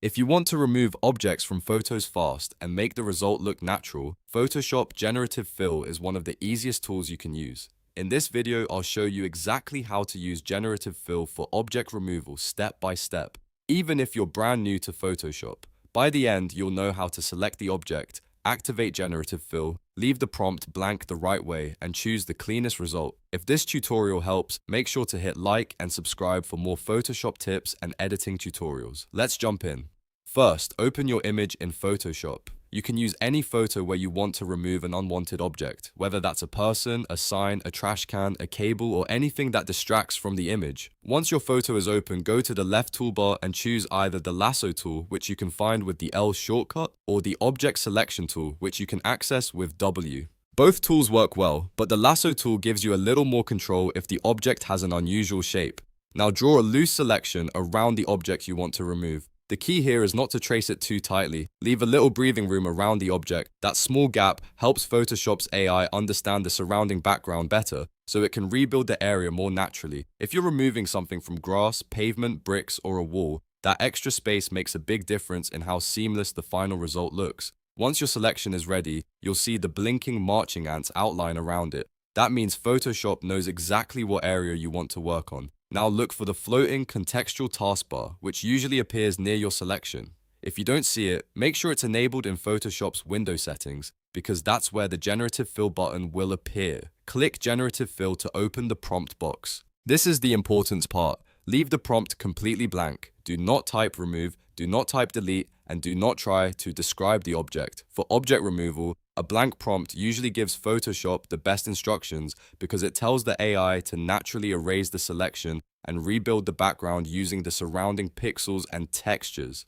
If you want to remove objects from photos fast and make the result look natural, Photoshop Generative Fill is one of the easiest tools you can use. In this video, I'll show you exactly how to use Generative Fill for object removal step by step, even if you're brand new to Photoshop. By the end, you'll know how to select the object, activate Generative Fill, leave the prompt blank the right way, and choose the cleanest result. If this tutorial helps, make sure to hit like and subscribe for more Photoshop tips and editing tutorials. Let's jump in. First, open your image in Photoshop. You can use any photo where you want to remove an unwanted object, whether that's a person, a sign, a trash can, a cable, or anything that distracts from the image. Once your photo is open, go to the left toolbar and choose either the Lasso tool, which you can find with the L shortcut, or the Object Selection tool, which you can access with W. Both tools work well, but the Lasso tool gives you a little more control if the object has an unusual shape. Now draw a loose selection around the object you want to remove. The key here is not to trace it too tightly. Leave a little breathing room around the object. That small gap helps Photoshop's AI understand the surrounding background better, so it can rebuild the area more naturally. If you're removing something from grass, pavement, bricks, or a wall, that extra space makes a big difference in how seamless the final result looks. Once your selection is ready, you'll see the blinking marching ants outline around it. That means Photoshop knows exactly what area you want to work on. Now look for the floating contextual taskbar, which usually appears near your selection. If you don't see it, make sure it's enabled in Photoshop's window settings, because that's where the Generative Fill button will appear. Click Generative Fill to open the prompt box. This is the important part. Leave the prompt completely blank. Do not type remove, do not type delete, and do not try to describe the object. For object removal, a blank prompt usually gives Photoshop the best instructions because it tells the AI to naturally erase the selection and rebuild the background using the surrounding pixels and textures.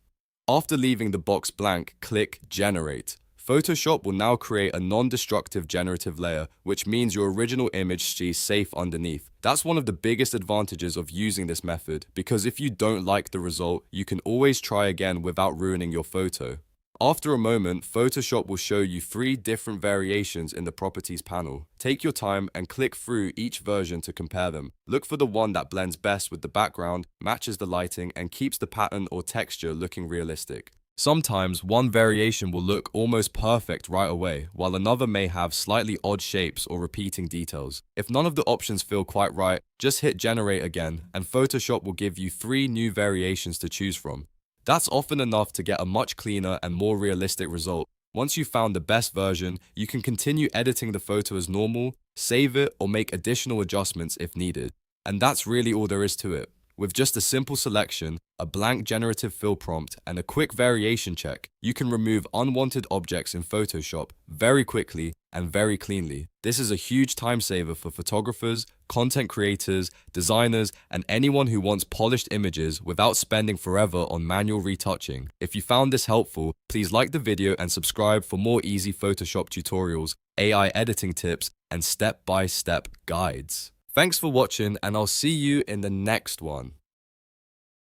After leaving the box blank, click Generate. Photoshop will now create a non-destructive generative layer, which means your original image stays safe underneath. That's one of the biggest advantages of using this method, because if you don't like the result, you can always try again without ruining your photo. After a moment, Photoshop will show you 3 different variations in the Properties panel. Take your time and click through each version to compare them. Look for the one that blends best with the background, matches the lighting, and keeps the pattern or texture looking realistic. Sometimes one variation will look almost perfect right away, while another may have slightly odd shapes or repeating details. If none of the options feel quite right, just hit Generate again, and Photoshop will give you 3 new variations to choose from. That's often enough to get a much cleaner and more realistic result. Once you've found the best version, you can continue editing the photo as normal, save it, or make additional adjustments if needed. And that's really all there is to it. With just a simple selection, a blank Generative Fill prompt, and a quick variation check, you can remove unwanted objects in Photoshop very quickly and very cleanly. This is a huge time saver for photographers, content creators, designers, and anyone who wants polished images without spending forever on manual retouching. If you found this helpful, please like the video and subscribe for more easy Photoshop tutorials, AI editing tips, and step-by-step guides. Thanks for watching, and I'll see you in the next one.